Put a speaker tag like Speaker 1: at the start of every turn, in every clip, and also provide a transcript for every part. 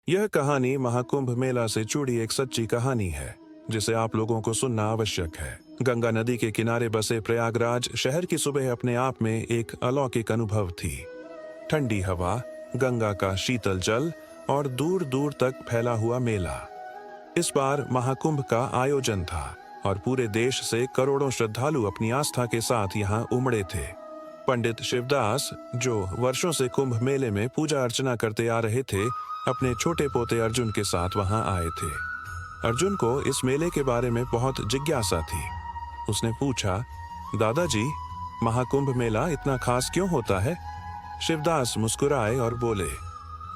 Speaker 1: यह कहानी महाकुंभ मेला से जुड़ी एक सच्ची कहानी है जिसे आप लोगों को सुनना आवश्यक है। गंगा नदी के किनारे बसे प्रयागराज शहर की सुबह अपने आप में एक अलौकिक अनुभव थी। ठंडी हवा, गंगा का शीतल जल और दूर दूर तक फैला हुआ मेला। इस बार महाकुंभ का आयोजन था और पूरे देश से करोड़ों श्रद्धालु अपनी आस्था के साथ यहाँ उमड़े थे। पंडित शिवदास, जो वर्षों से कुंभ मेले में पूजा अर्चना करते आ रहे थे, अपने छोटे पोते अर्जुन के साथ वहां आए थे। अर्जुन को इस मेले के बारे में बहुत जिज्ञासा थी। उसने पूछा, दादाजी, महाकुंभ मेला इतना खास क्यों होता है? शिवदास मुस्कुराए और बोले,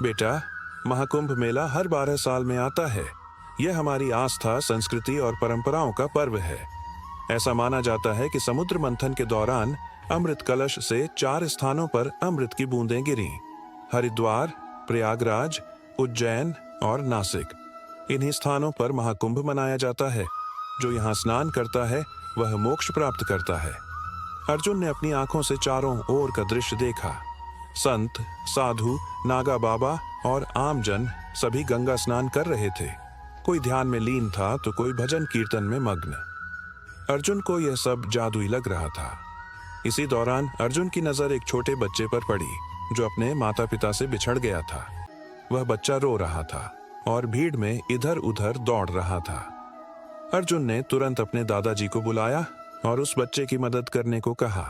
Speaker 1: बेटा, महाकुंभ मेला हर 12 साल में आता है। यह हमारी आस्था, संस्कृति और परंपराओं का पर्व है। ऐसा माना जाता है कि समुद्र मंथन के दौरान अमृत कलश से 4 स्थानों पर अमृत की बूंदें गिरी। हरिद्वार, प्रयागराज, उज्जैन और नासिक। इन्हीं स्थानों पर महाकुंभ मनाया जाता है। जो यहाँ स्नान करता है वह मोक्ष प्राप्त करता है। अर्जुन ने अपनी आंखों से चारों ओर का दृश्य देखा। संत, साधु, नागा बाबा और आमजन सभी गंगा स्नान कर रहे थे। कोई ध्यान में लीन था तो कोई भजन कीर्तन में मग्न। अर्जुन को यह सब जादुई लग रहा था। इसी दौरान अर्जुन की नजर एक छोटे बच्चे पर पड़ी जो अपने माता पिता से बिछड़ गया था। वह बच्चा रो रहा था और भीड़ में इधर उधर दौड़ रहा था। अर्जुन ने तुरंत अपने दादाजी को बुलाया और उस बच्चे की मदद करने को कहा।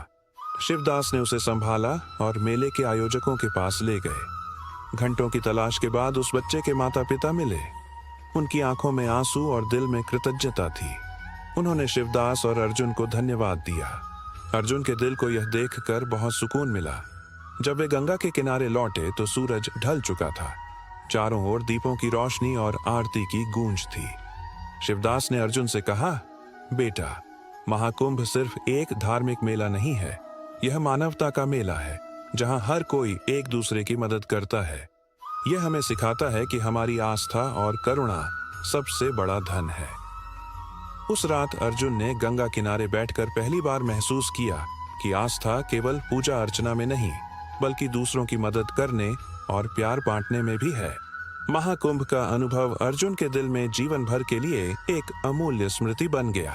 Speaker 1: शिवदास ने उसे संभाला और मेले के आयोजकों के पास ले गए। घंटों की तलाश के बाद उस बच्चे के माता पिता मिले। उनकी आंखों में आंसू और दिल में कृतज्ञता थी। उन्होंने शिवदास और अर्जुन को धन्यवाद दिया। अर्जुन के दिल को यह देखकर बहुत सुकून मिला। जब वे गंगा के किनारे लौटे तो सूरज ढल चुका था। चारों ओर दीपों की रोशनी और आरती की गूंज थी। शिवदास ने अर्जुन से कहा, बेटा, महाकुंभ सिर्फ एक धार्मिक मेला नहीं है, यह मानवता का मेला है जहां हर कोई एक दूसरे की मदद करता है। यह हमें सिखाता है कि हमारी आस्था और करुणा सबसे बड़ा धन है। उस रात अर्जुन ने गंगा किनारे बैठकर पहली बार महसूस किया कि आस्था केवल पूजा अर्चना में नहीं, बल्कि दूसरों की मदद करने और प्यार बांटने में भी है। महाकुंभ का अनुभव अर्जुन के दिल में जीवन भर के लिए एक अमूल्य स्मृति बन गया।